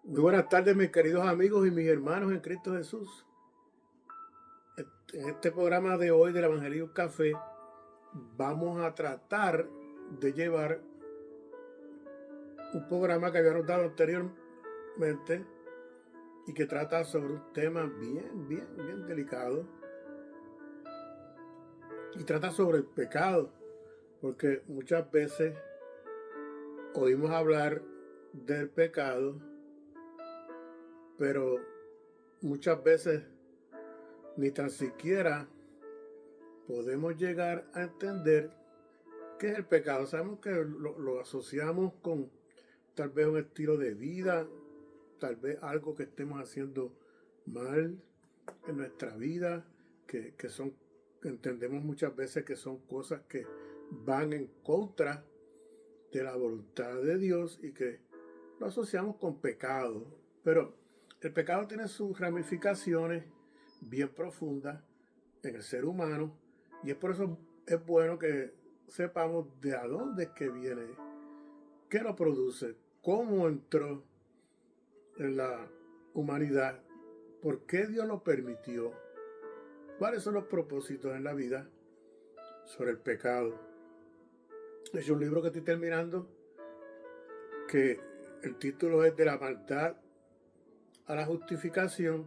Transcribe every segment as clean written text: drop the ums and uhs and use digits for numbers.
Muy buenas tardes, mis queridos amigos y mis hermanos en Cristo Jesús. En este programa de hoy del Evangelio Café vamos a tratar de llevar un programa que habíamos dado anteriormente y que trata sobre un tema bien delicado y trata sobre el pecado, porque muchas veces oímos hablar del pecado, pero muchas veces ni tan siquiera podemos llegar a entender qué es el pecado. Sabemos que lo asociamos con tal vez un estilo de vida, tal vez algo que estemos haciendo mal en nuestra vida, que entendemos muchas veces que son cosas que van en contra de la voluntad de Dios y que lo asociamos con pecado. Pero el pecado tiene sus ramificaciones bien profundas en el ser humano y es por eso es bueno que sepamos de a dónde es que viene, qué lo produce, cómo entró en la humanidad, por qué Dios lo permitió, cuáles son los propósitos en la vida sobre el pecado. Es un libro que estoy terminando que el título es De la maldad a la justificación.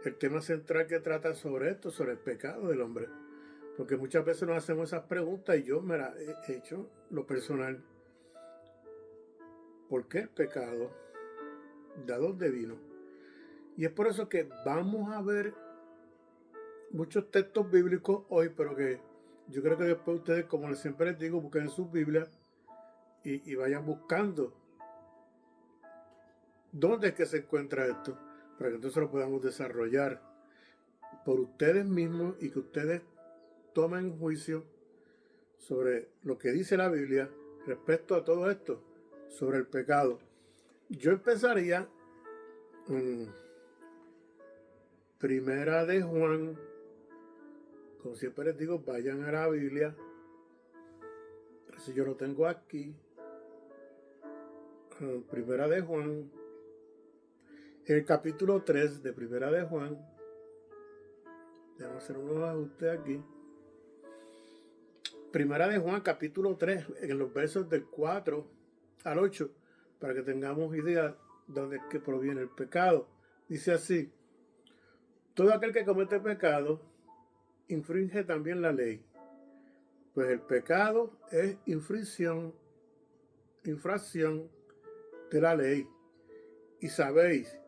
El tema central que trata sobre esto, sobre el pecado del hombre. Porque muchas veces nos hacemos esas preguntas y yo me las he hecho, lo personal. ¿Por qué el pecado? ¿De dónde vino? Y es por eso que vamos a ver muchos textos bíblicos hoy, pero que yo creo que después ustedes, como siempre les digo, busquen en sus Biblias y vayan buscando dónde es que se encuentra esto, para que entonces lo podamos desarrollar por ustedes mismos y que ustedes tomen juicio sobre lo que dice la Biblia respecto a todo esto, sobre el pecado. Yo empezaría en Primera de Juan. Como siempre les digo, vayan a la Biblia. Si yo lo tengo aquí, Primera de Juan, en el capítulo 3 de Primera de Juan. Vamos a hacer unos ajustes aquí. Primera de Juan, capítulo 3, en los versos del 4 al 8, para que tengamos idea de dónde es que proviene el pecado. Dice así: todo aquel que comete pecado infringe también la ley, pues el pecado es infracción de la ley. Y sabéis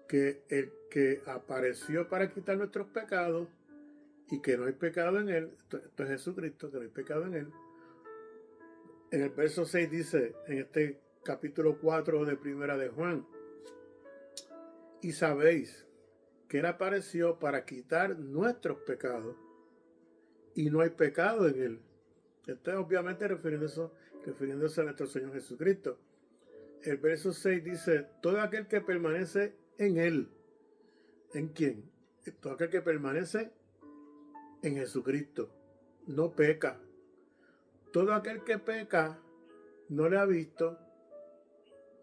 que el que apareció para quitar nuestros pecados y que no hay pecado en él, esto es Jesucristo, que no hay pecado en él. En el verso 6 dice, en este capítulo 4 de Primera de Juan: y sabéis que él apareció para quitar nuestros pecados y no hay pecado en él. Esto es obviamente refiriéndose a nuestro Señor Jesucristo. El verso 6 dice: todo aquel que permanece en él. ¿En quién? Todo aquel que permanece en Jesucristo no peca. Todo aquel que peca no le ha visto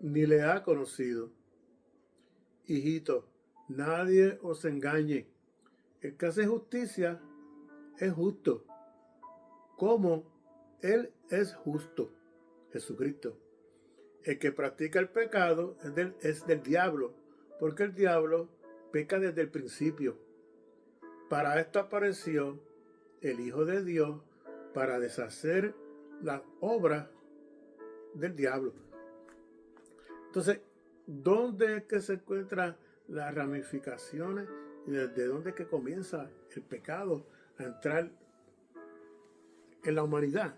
ni le ha conocido. Hijito, nadie os engañe. El que hace justicia es justo, como Él es justo, Jesucristo. El que practica el pecado es del diablo, porque el diablo peca desde el principio. Para esto apareció el Hijo de Dios, para deshacer las obras del diablo. Entonces, ¿dónde es que se encuentran las ramificaciones y desde dónde es que comienza el pecado a entrar en la humanidad?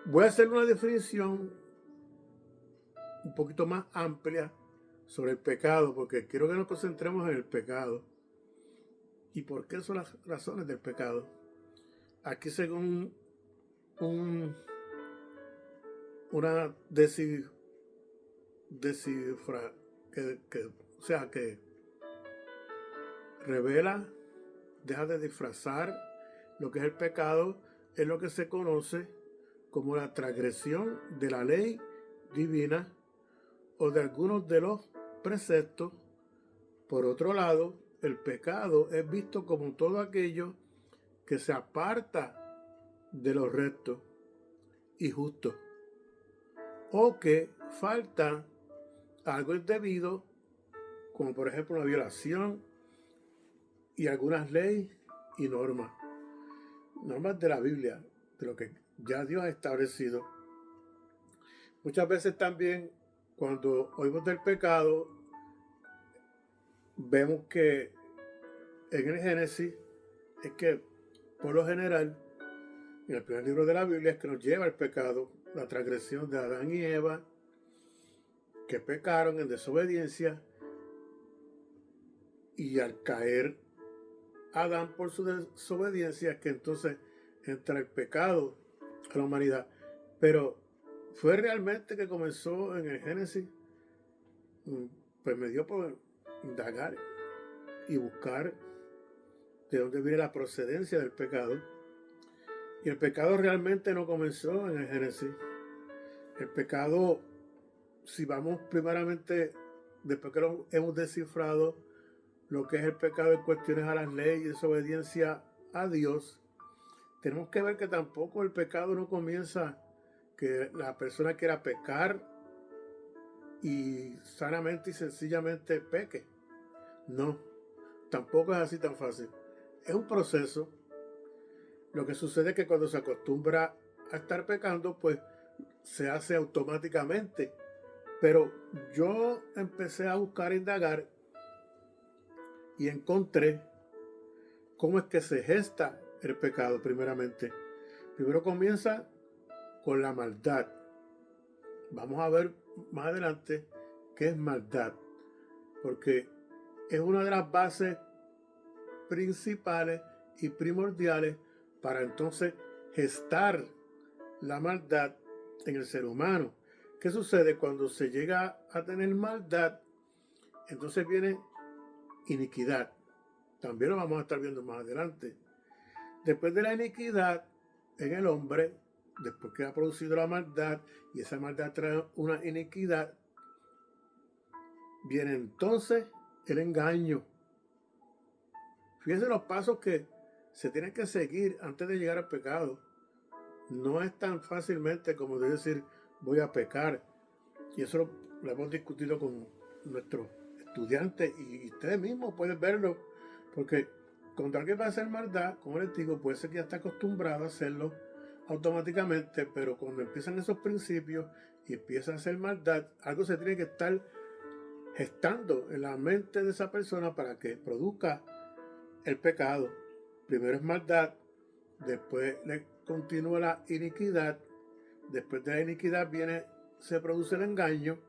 Voy a hacer una definición un poquito más amplia sobre el pecado, porque quiero que nos concentremos en el pecado y por qué son las razones del pecado. Aquí, según una descifra que revela, deja de disfrazar lo que es el pecado, es lo que se conoce como la transgresión de la ley divina o de algunos de los preceptos. Por otro lado, el pecado es visto como todo aquello que se aparta de lo recto y justo, o que falta algo indebido, como por ejemplo una violación y algunas leyes y normas de la Biblia, de lo que ya Dios ha establecido. Muchas veces también cuando oímos del pecado, vemos que en el Génesis es que por lo general en el primer libro de la Biblia es que nos lleva el pecado, la transgresión de Adán y Eva, que pecaron en desobediencia, y al caer Adán por su desobediencia es que entonces entra el pecado a la humanidad. Pero fue realmente que comenzó en el Génesis. Pues me dio por indagar y buscar de dónde viene la procedencia del pecado. Y el pecado realmente no comenzó en el Génesis. El pecado, si vamos primeramente, después que lo hemos descifrado, lo que es el pecado en cuestiones a las leyes y desobediencia a Dios, tenemos que ver que tampoco el pecado no comienza que la persona quiera pecar y sanamente y sencillamente peque. No, tampoco es así tan fácil. Es un proceso. Lo que sucede es que cuando se acostumbra a estar pecando, pues se hace automáticamente. Pero yo empecé a buscar, a indagar, y encontré cómo es que se gesta el pecado primeramente. Primero comienza con la maldad. Vamos a ver más adelante qué es maldad, porque es una de las bases principales y primordiales para entonces gestar la maldad en el ser humano. ¿Qué sucede cuando se llega a tener maldad? Entonces viene iniquidad. También lo vamos a estar viendo más adelante. Después de la iniquidad en el hombre, después que ha producido la maldad y esa maldad trae una iniquidad, viene entonces el engaño. Fíjense los pasos que se tienen que seguir antes de llegar al pecado. No es tan fácilmente como de decir voy a pecar. Y eso lo hemos discutido con nuestros estudiantes y ustedes mismos pueden verlo. Porque cuando alguien va a hacer maldad, como les digo, puede ser que ya está acostumbrado a hacerlo automáticamente, pero cuando empiezan esos principios y empieza a hacer maldad, algo se tiene que estar gestando en la mente de esa persona para que produzca el pecado. Primero es maldad, después le continúa la iniquidad, después de la iniquidad se produce el engaño,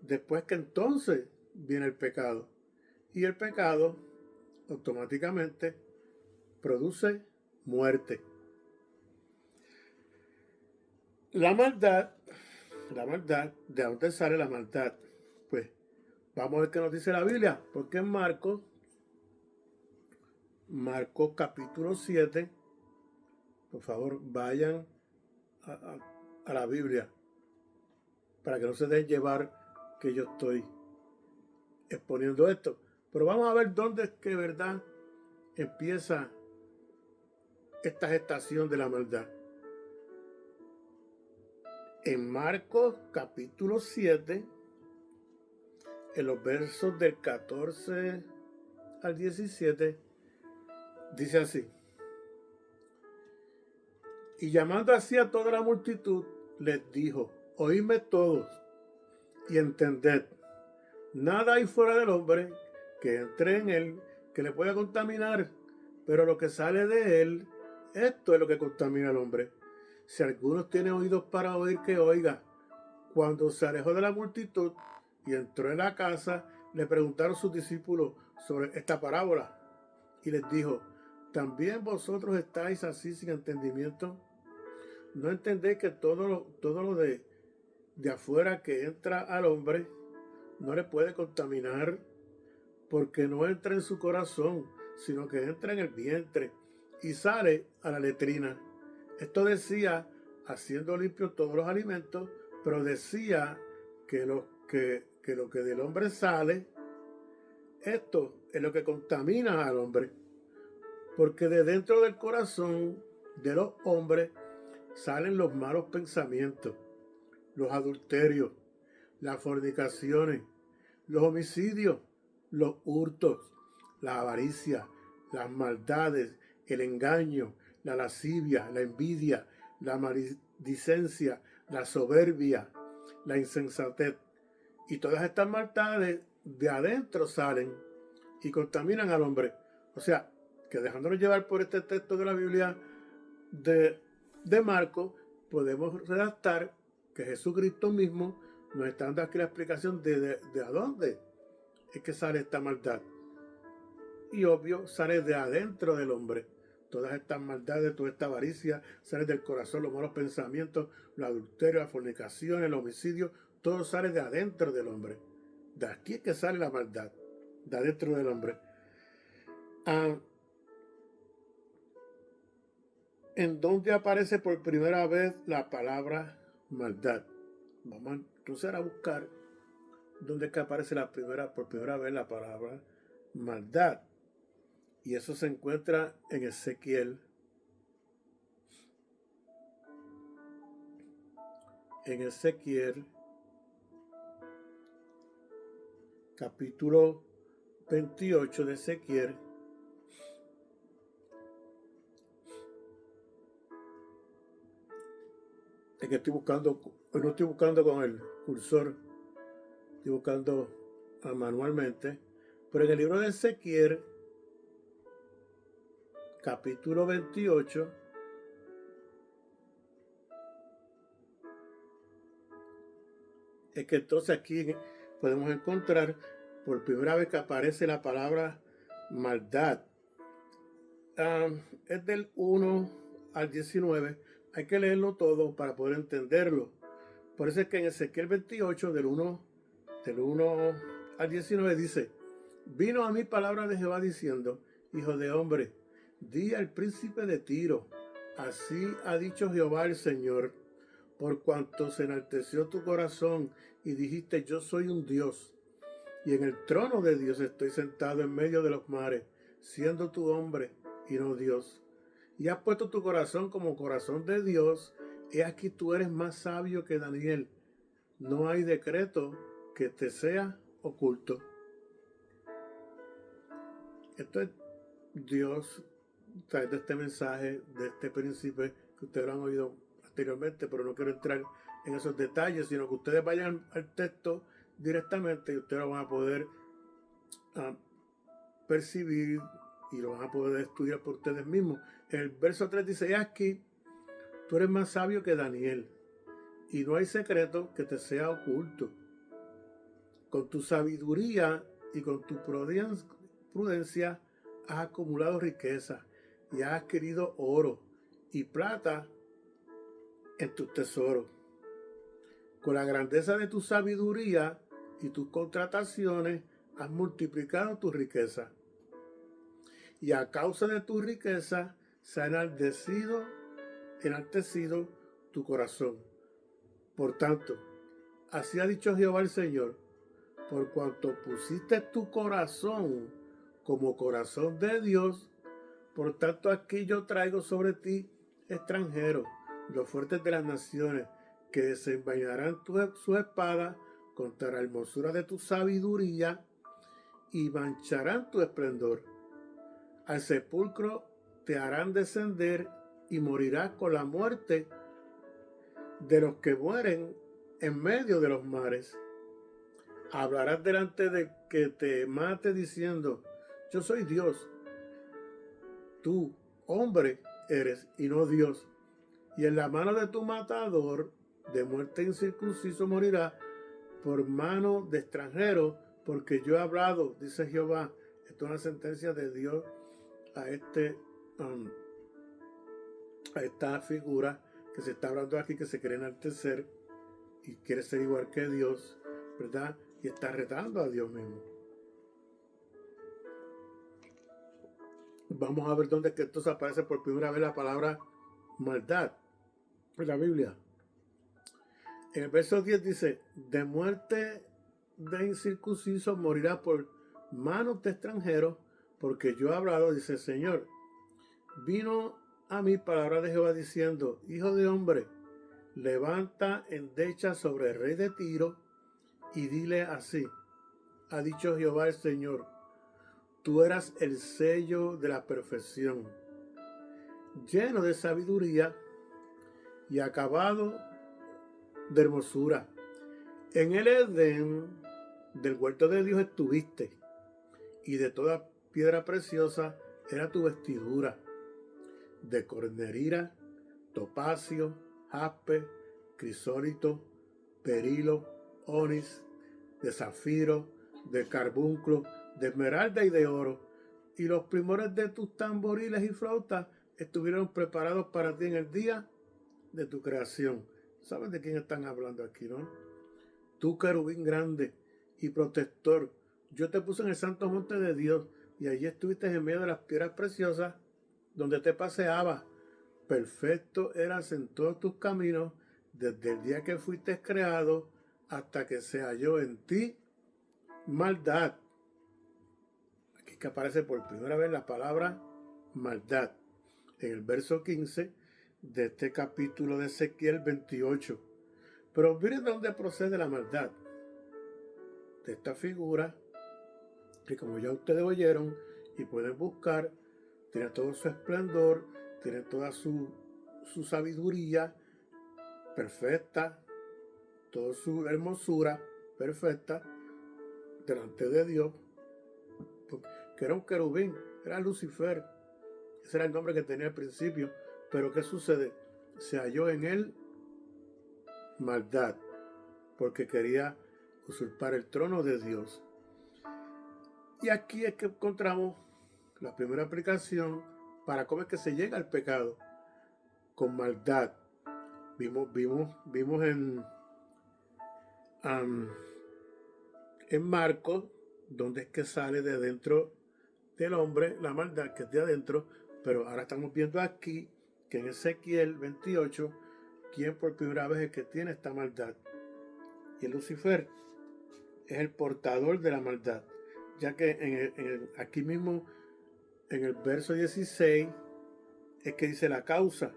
después que entonces viene el pecado. Y el pecado automáticamente produce muerte. La maldad, ¿de dónde sale la maldad? Pues vamos a ver qué nos dice la Biblia, porque en Marcos capítulo 7, por favor vayan a la Biblia para que no se dejen llevar que yo estoy exponiendo esto. Pero vamos a ver dónde es que, verdad, empieza esta gestación de la maldad. En Marcos capítulo 7, en los versos del 14 al 17, dice así: y llamando así a toda la multitud, les dijo: oídme todos y entended, nada hay fuera del hombre que entre en él que le pueda contaminar, pero lo que sale de él, esto es lo que contamina al hombre. Si alguno tiene oídos para oír, que oiga. Cuando se alejó de la multitud y entró en la casa, le preguntaron sus discípulos sobre esta parábola. Y les dijo: ¿también vosotros estáis así sin entendimiento? ¿No entendéis que todo lo de afuera que entra al hombre no le puede contaminar? Porque no entra en su corazón, sino que entra en el vientre y sale a la letrina. Esto decía haciendo limpios todos los alimentos, pero decía que los que lo que del hombre sale, esto es lo que contamina al hombre. Porque de dentro del corazón de los hombres salen los malos pensamientos, los adulterios, las fornicaciones, los homicidios, los hurtos, la avaricia, las maldades, el engaño, la lascivia, la envidia, la maledicencia, la soberbia, la insensatez. Y todas estas maldades de adentro salen y contaminan al hombre. O sea, que dejándonos llevar por este texto de la Biblia de Marcos, podemos redactar que Jesucristo mismo nos está dando aquí la explicación de a dónde es que sale esta maldad. Y obvio, sale de adentro del hombre. Todas estas maldades, toda esta avaricia, sale del corazón, los malos pensamientos, los adulterios, las fornicaciones, los homicidios, todo sale de adentro del hombre. De aquí es que sale la maldad, de adentro del hombre. ¿En dónde aparece por primera vez la palabra maldad? Vamos entonces a buscar dónde es que aparece por primera vez la palabra maldad. Y eso se encuentra en Ezequiel. En Ezequiel, capítulo 28 de Ezequiel. Es que estoy buscando, no estoy buscando con el cursor, estoy buscando manualmente. Pero en el libro de Ezequiel, capítulo 28, es que entonces aquí podemos encontrar por primera vez que aparece la palabra maldad. Es del 1 al 19. Hay que leerlo todo para poder entenderlo. Por eso es que en Ezequiel 28, del 1 al 19, dice: vino a mí palabra de Jehová diciendo: hijo de hombre, di al príncipe de Tiro, así ha dicho Jehová el Señor, por cuanto se enalteció tu corazón y dijiste: yo soy un Dios, y en el trono de Dios estoy sentado en medio de los mares, siendo tu hombre y no Dios. Y has puesto tu corazón como corazón de Dios. He aquí tú eres más sabio que Daniel. No hay decreto que te sea oculto. Esto es Dios trayendo este mensaje de este príncipe que ustedes lo han oído anteriormente, pero no quiero entrar en esos detalles, sino que ustedes vayan al texto directamente y ustedes lo van a poder percibir y lo van a poder estudiar por ustedes mismos. El verso 3 dice: aquí tú eres más sabio que Daniel, y no hay secreto que te sea oculto. Con tu sabiduría y con tu prudencia has acumulado riqueza y has adquirido oro y plata en tus tesoros. Con la grandeza de tu sabiduría y tus contrataciones has multiplicado tu riqueza. Y a causa de tu riqueza se ha enaltecido tu corazón. Por tanto, así ha dicho Jehová el Señor: por cuanto pusiste tu corazón como corazón de Dios, por tanto aquí yo traigo sobre ti extranjeros, los fuertes de las naciones, que desenvainarán su espada contra la hermosura de tu sabiduría y mancharán tu esplendor. Al sepulcro te harán descender y morirás con la muerte de los que mueren en medio de los mares. Hablarás delante de que te mate diciendo: yo soy Dios. Tú, hombre, eres y no Dios. Y en la mano de tu matador de muerte incircunciso morirá por mano de extranjero, porque yo he hablado, dice Jehová. Esto es una sentencia de Dios a esta figura que se está hablando aquí, que se quiere enaltecer y quiere ser igual que Dios, ¿verdad? Y está retando a Dios mismo. Vamos a ver dónde es que entonces aparece por primera vez la palabra maldad en la Biblia. En el verso 10 dice: de muerte de incircunciso morirá por manos de extranjeros, porque yo he hablado, dice el Señor. Vino a mí palabra de Jehová diciendo: Hijo de hombre, levanta endecha sobre el rey de Tiro y dile así: ha dicho Jehová el Señor, tú eras el sello de la perfección, lleno de sabiduría y acabado de hermosura. En el Edén del huerto de Dios estuviste, y de toda piedra preciosa era tu vestidura, de cornerira, topacio, jaspe, crisólito, berilo, onis, de zafiro, de carbunclo, de esmeralda y de oro. Y los primores de tus tamboriles y flautas estuvieron preparados para ti en el día de tu creación. ¿Sabes de quién están hablando aquí, no? Tú, querubín grande y protector, yo te puse en el santo monte de Dios, y allí estuviste en medio de las piedras preciosas, donde te paseabas. Perfecto eras en todos tus caminos, desde el día que fuiste creado hasta que se halló en ti maldad. Aquí es que aparece por primera vez la palabra maldad, en el verso 15 de este capítulo de Ezequiel 28. Pero miren de dónde procede la maldad. De esta figura, que como ya ustedes oyeron y pueden buscar, tiene todo su esplendor, tiene toda su sabiduría perfecta, toda su hermosura perfecta delante de Dios, que era un querubín, era Lucifer. Ese era el nombre que tenía al principio. Pero ¿qué sucede? Se halló en él maldad, porque quería usurpar el trono de Dios. Y aquí es que encontramos la primera aplicación para cómo es que se llega al pecado: con maldad. Vimos en Marcos, donde es que sale de dentro del hombre la maldad, que es de adentro. Pero ahora estamos viendo aquí que en Ezequiel 28, quien por primera vez es que tiene esta maldad. Y el Lucifer es el portador de la maldad, ya que aquí mismo en el verso 16 es que dice la causa: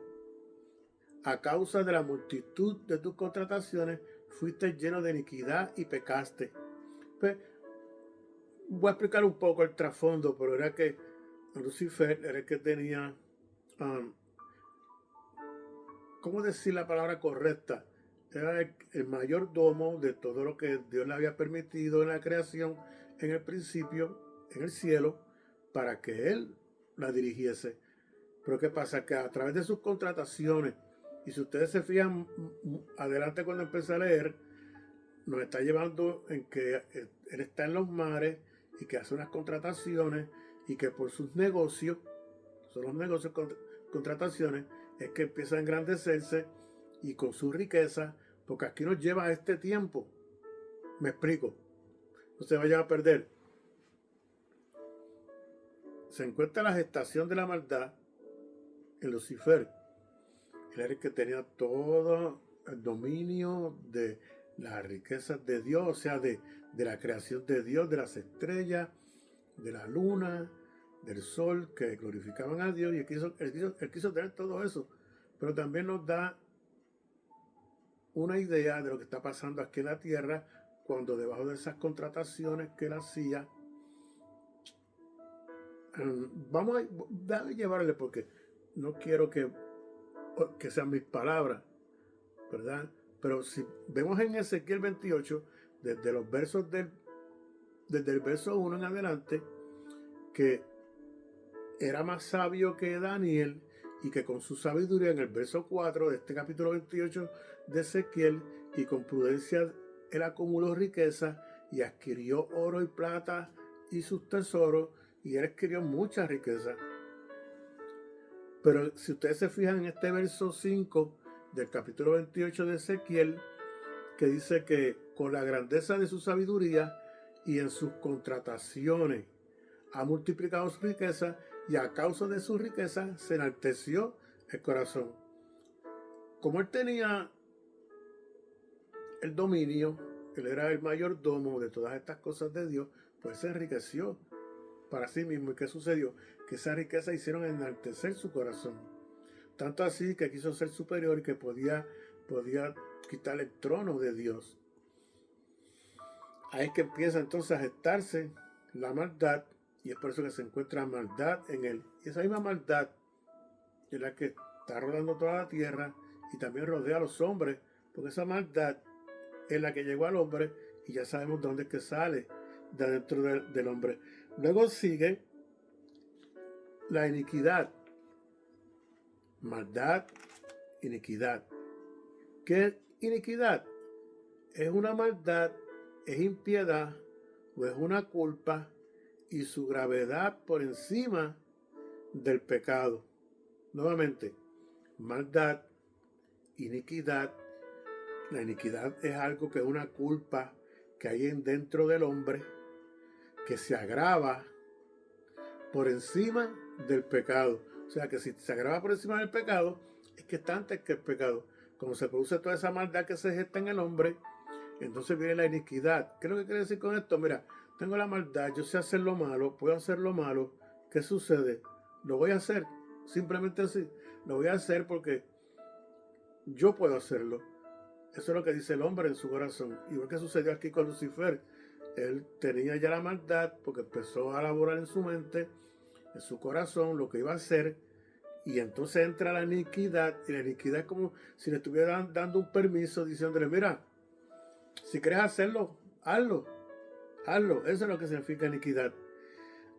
a causa de la multitud de tus contrataciones fuiste lleno de iniquidad y pecaste. Pues, voy a explicar un poco el trasfondo, pero era que Lucifer era el que tenía, ¿cómo decir la palabra correcta? Era el mayordomo de todo lo que Dios le había permitido en la creación, en el principio, en el cielo, para que él la dirigiese. Pero ¿qué pasa? Que a través de sus contrataciones, y si ustedes se fijan adelante cuando empecé a leer, nos está llevando en que él está en los mares y que hace unas contrataciones, y que por sus negocios, son los negocios, contrataciones, es que empieza a engrandecerse, y con su riqueza, porque aquí nos lleva a este tiempo. Me explico, no se vayan a perder. Se encuentra la gestación de la maldad en Lucifer. Él era el que tenía todo el dominio de las riquezas de Dios, o sea, de la creación de Dios, de las estrellas, de la luna, del sol, que glorificaban a Dios. Y él quiso tener todo eso. Pero también nos da una idea de lo que está pasando aquí en la tierra, cuando debajo de esas contrataciones que él hacía, déjame llevarle, porque no quiero que sean mis palabras, ¿verdad? Pero si vemos en Ezequiel 28, desde el verso 1 en adelante, que era más sabio que Daniel, y que con su sabiduría, en el verso 4 de este capítulo 28 de Ezequiel, y con prudencia él acumuló riqueza y adquirió oro y plata y sus tesoros, y él adquirió mucha riqueza. Pero si ustedes se fijan en este verso 5 del capítulo 28 de Ezequiel, que dice que con la grandeza de su sabiduría y en sus contrataciones ha multiplicado su riqueza, y a causa de su riqueza se enalteció el corazón. Como él tenía el dominio, él era el mayordomo de todas estas cosas de Dios, pues se enriqueció para sí mismo. ¿Y qué sucedió? Que esa riqueza hicieron enaltecer su corazón. Tanto así que quiso ser superior y que podía quitar el trono de Dios. Ahí es que empieza entonces a gestarse la maldad, y es por eso que se encuentra maldad en él. Y esa misma maldad es la que está rodando toda la tierra y también rodea a los hombres, porque esa maldad es la que llegó al hombre y ya sabemos dónde es que sale, de dentro del hombre. Luego sigue la iniquidad, maldad, iniquidad. ¿Qué es iniquidad? Es una maldad, es impiedad o es una culpa y su gravedad por encima del pecado. Nuevamente, maldad, iniquidad. La iniquidad es algo que es una culpa que hay dentro del hombre que se agrava por encima del pecado. O sea que si se agrava por encima del pecado, es que está antes que el pecado. Como se produce toda esa maldad que se gesta en el hombre, entonces viene la iniquidad. ¿Qué es lo que quiere decir con esto? Mira, tengo la maldad, yo sé hacer lo malo, puedo hacer lo malo. ¿Qué sucede? Lo voy a hacer, simplemente así. Lo voy a hacer porque yo puedo hacerlo. Eso es lo que dice el hombre en su corazón. Igual que sucedió aquí con Lucifer. Él tenía ya la maldad porque empezó a elaborar en su mente, en su corazón, lo que iba a hacer. Y entonces entra la iniquidad. Y la iniquidad es como si le estuvieran dando un permiso diciéndole, mira, si quieres hacerlo, hazlo. Hazlo. Eso es lo que significa iniquidad.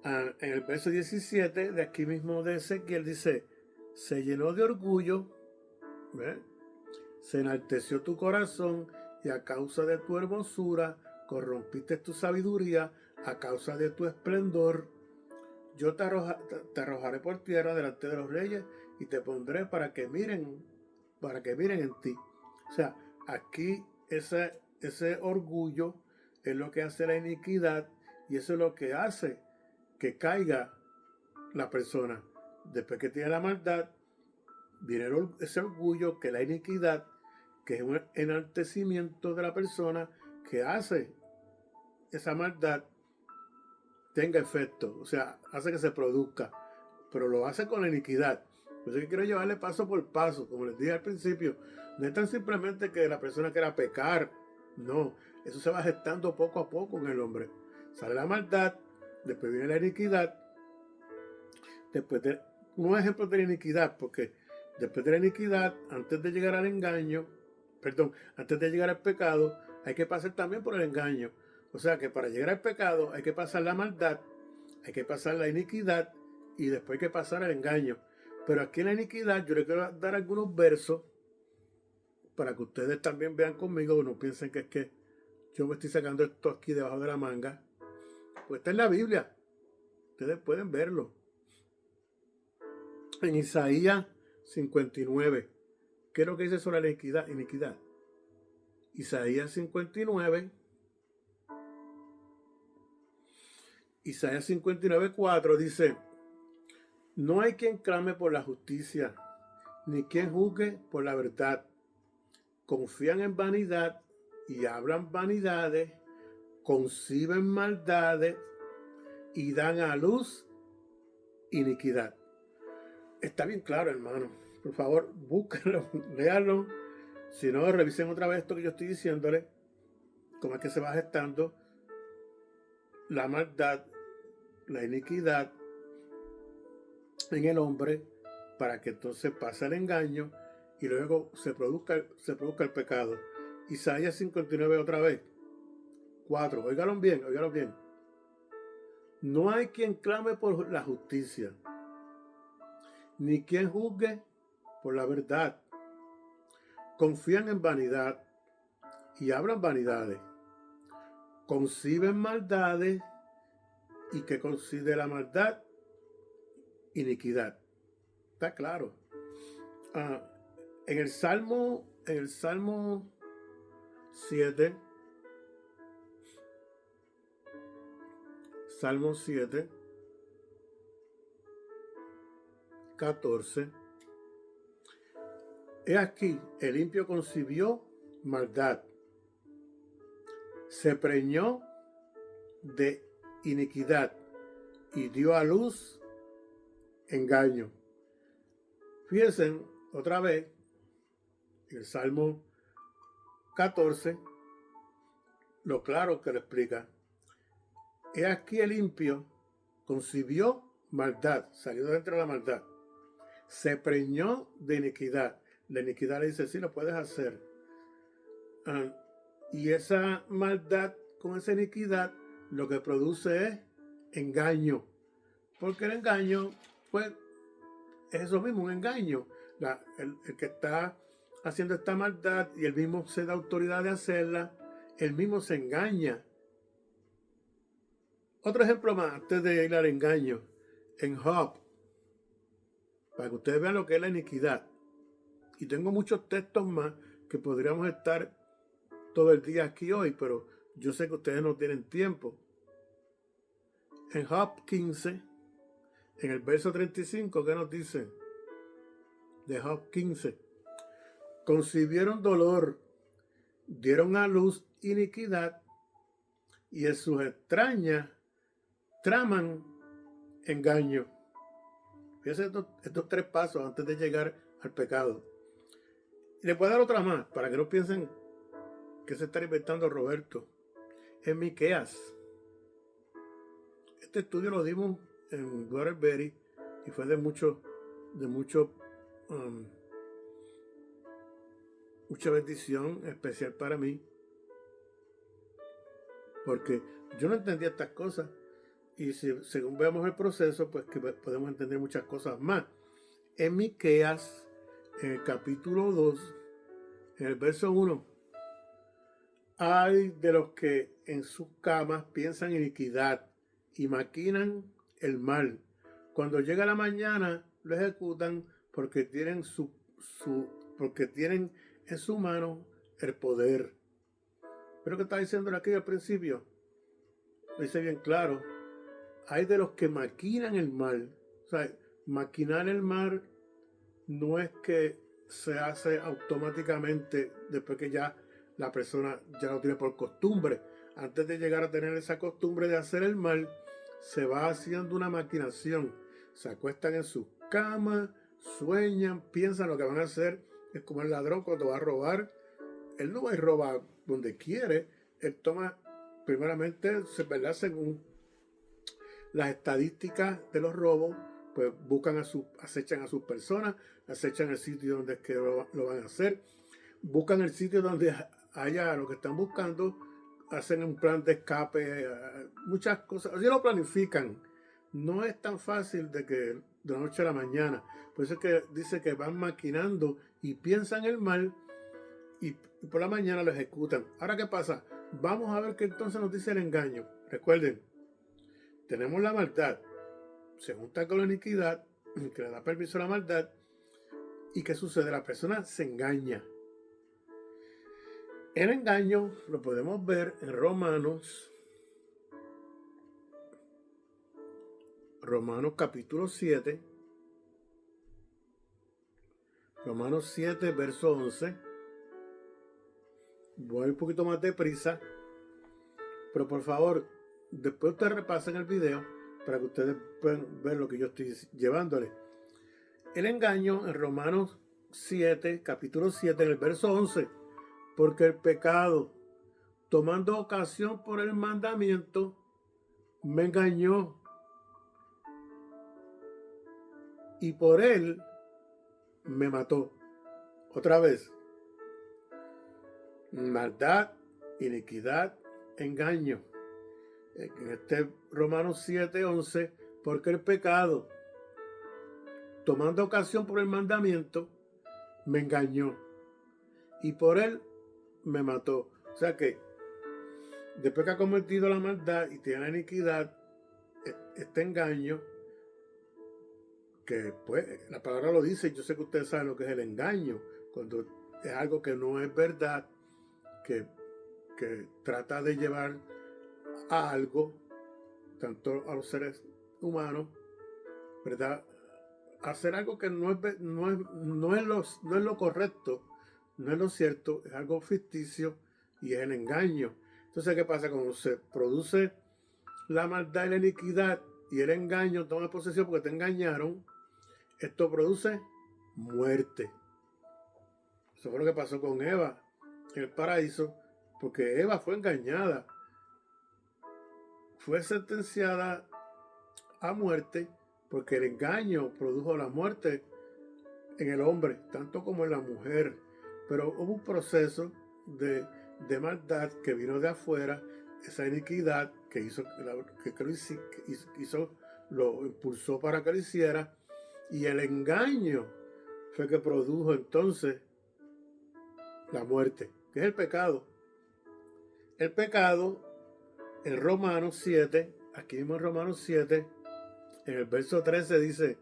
En el verso 17 de aquí mismo de Ezequiel dice, se llenó de orgullo, ¿ves? Se enalteció tu corazón y a causa de tu hermosura corrompiste tu sabiduría, a causa de tu esplendor. Yo te arrojaré por tierra delante de los reyes y te pondré para que miren en ti. O sea, aquí ese orgullo es lo que hace la iniquidad y eso es lo que hace que caiga la persona. Después que tiene la maldad, viene ese orgullo, que es la iniquidad, que es un enaltecimiento de la persona que hace esa maldad tenga efecto, o sea, hace que se produzca, pero lo hace con la iniquidad. Por eso que quiero llevarle paso por paso, como les dije al principio, no es tan simplemente que la persona quiera pecar, no, eso se va gestando poco a poco en el hombre. Sale la maldad, después viene la iniquidad, después de unos ejemplos de la iniquidad, porque después de la iniquidad, antes de llegar al engaño, antes de llegar al pecado, hay que pasar también por el engaño. O sea que para llegar al pecado hay que pasar la maldad, hay que pasar la iniquidad y después hay que pasar el engaño. Pero aquí en la iniquidad yo les quiero dar algunos versos para que ustedes también vean conmigo, no piensen que es que yo me estoy sacando esto aquí debajo de la manga. Pues está en la Biblia, ustedes pueden verlo. En Isaías 59, ¿qué es lo que dice sobre la iniquidad? Isaías 59, Isaías 59, 4 dice, no hay quien clame por la justicia, ni quien juzgue por la verdad. Confían en vanidad y hablan vanidades, conciben maldades y dan a luz iniquidad. Está bien claro, hermano. Por favor, búsquenlo, léanlo. Si no, revisen otra vez esto que yo estoy diciéndole, cómo es que se va gestando la maldad, la iniquidad en el hombre, para que entonces pase el engaño y luego se produzca el pecado. Isaías 59 otra vez. 4. Óigalo bien. No hay quien clame por la justicia, ni quien juzgue por la verdad. Confían en vanidad y hablan vanidades. Conciben maldades y que concibe la maldad, iniquidad. Está claro. En el Salmo 7, Salmo 7, 14. He aquí, el impío concibió maldad, se preñó de iniquidad y dio a luz engaño. Fíjense otra vez en el Salmo 14, lo claro que lo explica. He aquí el impío concibió maldad, salió dentro de la maldad, se preñó de iniquidad. La iniquidad le dice, sí, lo puedes hacer. Y esa maldad con esa iniquidad lo que produce es engaño. Porque el engaño, pues, es eso mismo, un engaño. El que está haciendo esta maldad y el mismo se da autoridad de hacerla, el mismo se engaña. Otro ejemplo más, antes de ir al engaño, en Job, para que ustedes vean lo que es la iniquidad. Y tengo muchos textos más que podríamos estar todo el día aquí hoy, pero yo sé que ustedes no tienen tiempo. En Job 15, en el verso 35, ¿qué nos dice? De Job 15. Concibieron dolor, dieron a luz iniquidad, y en sus extrañas traman engaño. Fíjense estos tres pasos antes de llegar al pecado. Y les voy a dar otra más, para que no piensen que se está inventando Roberto. En Miqueas. Este estudio lo dimos en Waterbury y fue de mucha bendición especial para mí, porque yo no entendía estas cosas y según veamos el proceso, pues que podemos entender muchas cosas más. En Miqueas, en el capítulo 2, en el verso 1, hay de los que en sus camas piensan iniquidad y maquinan el mal. Cuando llega la mañana lo ejecutan porque tienen porque tienen en su mano el poder. Pero que está diciendo aquí al principio, lo dice bien claro, hay de los que maquinan el mal. O sea, maquinar el mal no es que se hace automáticamente después que ya la persona ya lo tiene por costumbre. Antes de llegar a tener esa costumbre de hacer el mal, se va haciendo una maquinación. Se acuestan en sus camas, sueñan, piensan lo que van a hacer. Es como el ladrón cuando va a robar. Él no va a robar donde quiere. Él toma, primeramente, ¿verdad? Según las estadísticas de los robos, pues acechan a sus personas, acechan el sitio donde es que lo van a hacer, buscan el sitio donde haya lo que están buscando, hacen un plan de escape, muchas cosas, así lo planifican. No es tan fácil de que de la noche a la mañana. Por eso es que dice que van maquinando y piensan el mal y por la mañana lo ejecutan. Ahora, ¿qué pasa? Vamos a ver qué entonces nos dice el engaño. Recuerden, tenemos la maldad, se junta con la iniquidad, que le da permiso a la maldad. ¿Y qué sucede? La persona se engaña. El engaño lo podemos ver en Romanos capítulo 7. Romanos 7, verso 11. Voy un poquito más deprisa, pero por favor, después ustedes repasen el video para que ustedes puedan ver lo que yo estoy llevándole. El engaño en Romanos 7, capítulo 7, en el verso 11. Porque el pecado, tomando ocasión por el mandamiento, me engañó. Y por él me mató. Otra vez. Maldad, iniquidad, engaño. En este Romanos 7, 11, porque el pecado, tomando ocasión por el mandamiento, me engañó. Y por él me mató. O sea que después que ha cometido la maldad y tiene la iniquidad, este engaño, que pues la palabra lo dice, yo sé que ustedes saben lo que es el engaño, cuando es algo que no es verdad, que trata de llevar a algo, tanto a los seres humanos, ¿verdad? Hacer algo que no es lo correcto, no es lo cierto, es algo ficticio y es el engaño. Entonces, ¿qué pasa? Cuando se produce la maldad y la iniquidad y el engaño toma posesión porque te engañaron, esto produce muerte. Eso fue lo que pasó con Eva en el paraíso, porque Eva fue engañada, fue sentenciada a muerte porque el engaño produjo la muerte en el hombre, tanto como en la mujer. Pero hubo un proceso de maldad que vino de afuera, esa iniquidad que lo impulsó para que lo hiciera, y el engaño fue que produjo entonces la muerte, que es el pecado. El pecado, en Romanos 7, aquí mismo en Romanos 7, en el verso 13 dice: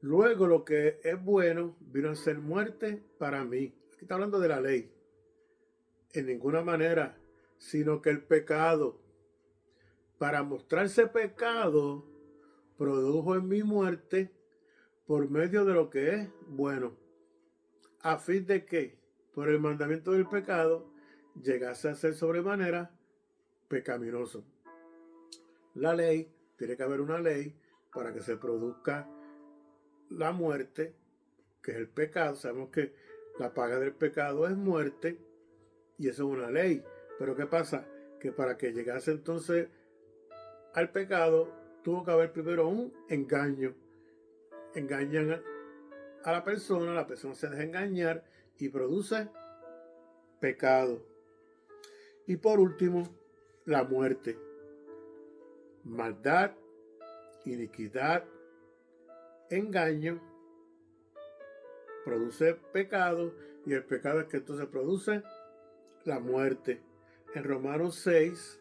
luego lo que es bueno vino a ser muerte para mí. Aquí está hablando de la ley. En ninguna manera, sino que el pecado, para mostrarse pecado, produjo en mi muerte por medio de lo que es bueno, a fin de que, por el mandamiento del pecado, llegase a ser sobremanera pecaminoso. La ley, tiene que haber una ley para que se produzca la muerte, que es el pecado. Sabemos que la paga del pecado es muerte, y eso es una ley. Pero ¿qué pasa? Que para que llegase entonces al pecado, tuvo que haber primero un engaño. Engañan a la persona se deja engañar y produce pecado. Y por último, la muerte. Maldad, iniquidad, engaño, produce pecado, y el pecado es que entonces produce la muerte. En Romanos 6,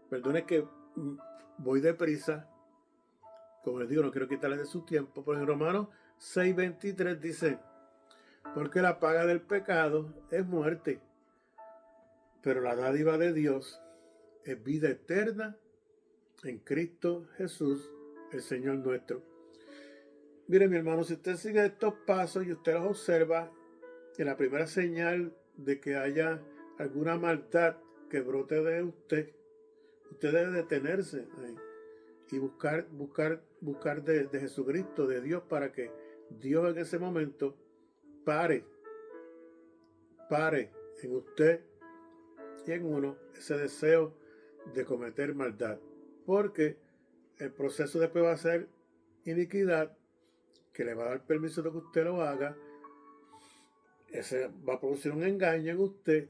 perdone que voy deprisa, como les digo, no quiero quitarle de su tiempo, pero en Romanos 6:23 dice: porque la paga del pecado es muerte, pero la dádiva de Dios es vida eterna en Cristo Jesús, el Señor nuestro. Mire, mi hermano, si usted sigue estos pasos y usted los observa, que la primera señal de que haya alguna maldad que brote de usted debe detenerse ahí y buscar de Jesucristo, de Dios, para que Dios en ese momento pare en usted y en uno ese deseo de cometer maldad, porque el proceso después va a ser iniquidad, que le va a dar permiso de que usted lo haga. Ese va a producir un engaño en usted,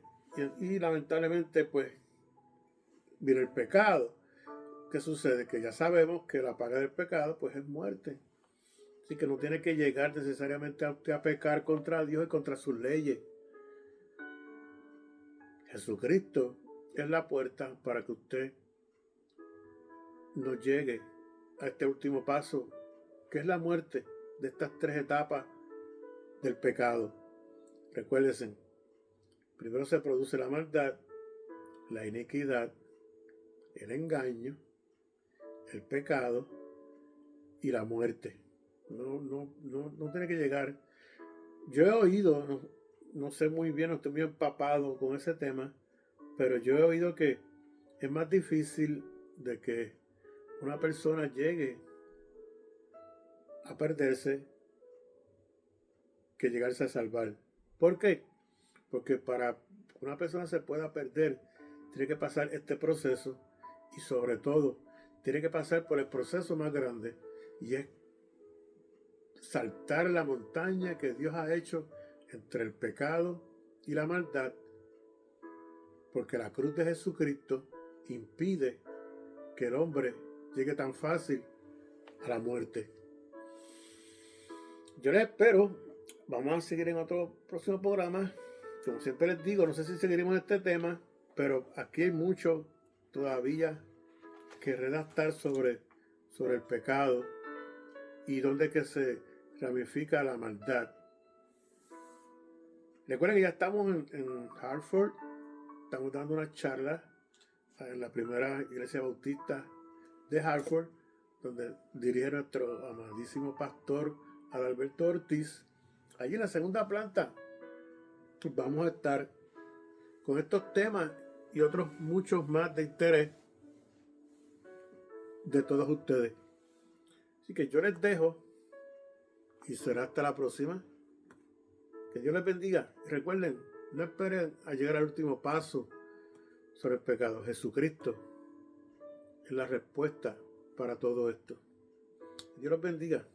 y lamentablemente pues viene el pecado. ¿Qué sucede? Que ya sabemos que la paga del pecado pues es muerte. Así que no tiene que llegar necesariamente a usted a pecar contra Dios y contra sus leyes. Jesucristo es la puerta para que usted no llegue a este último paso, que es la muerte de estas tres etapas del pecado. Recuérdense, primero se produce la maldad, la iniquidad, el engaño, el pecado y la muerte. No tiene que llegar. Yo he oído, no sé muy bien, no estoy muy empapado con ese tema, pero yo he oído que es más difícil de que una persona llegue a perderse que llegarse a salvar. ¿Por qué? Porque para que una persona se pueda perder, tiene que pasar este proceso, y sobre todo, tiene que pasar por el proceso más grande, y es saltar la montaña que Dios ha hecho entre el pecado y la maldad, porque la cruz de Jesucristo impide que el hombre llegue tan fácil a la muerte. Yo les espero. Vamos a seguir en otro próximo programa. Como siempre les digo, no sé si seguiremos este tema, pero aquí hay mucho todavía que redactar sobre el pecado y dónde que se ramifica la maldad. Recuerden que ya estamos en Hartford. Estamos dando una charla en la primera iglesia bautista de Hartford, donde dirige nuestro amadísimo pastor Adalberto Ortiz. Allí en la segunda planta vamos a estar con estos temas y otros muchos más de interés de todos ustedes. Así que yo les dejo y será hasta la próxima. Que Dios les bendiga. Y recuerden, no esperen a llegar al último paso sobre el pecado. Jesucristo es la respuesta para todo esto. Dios los bendiga.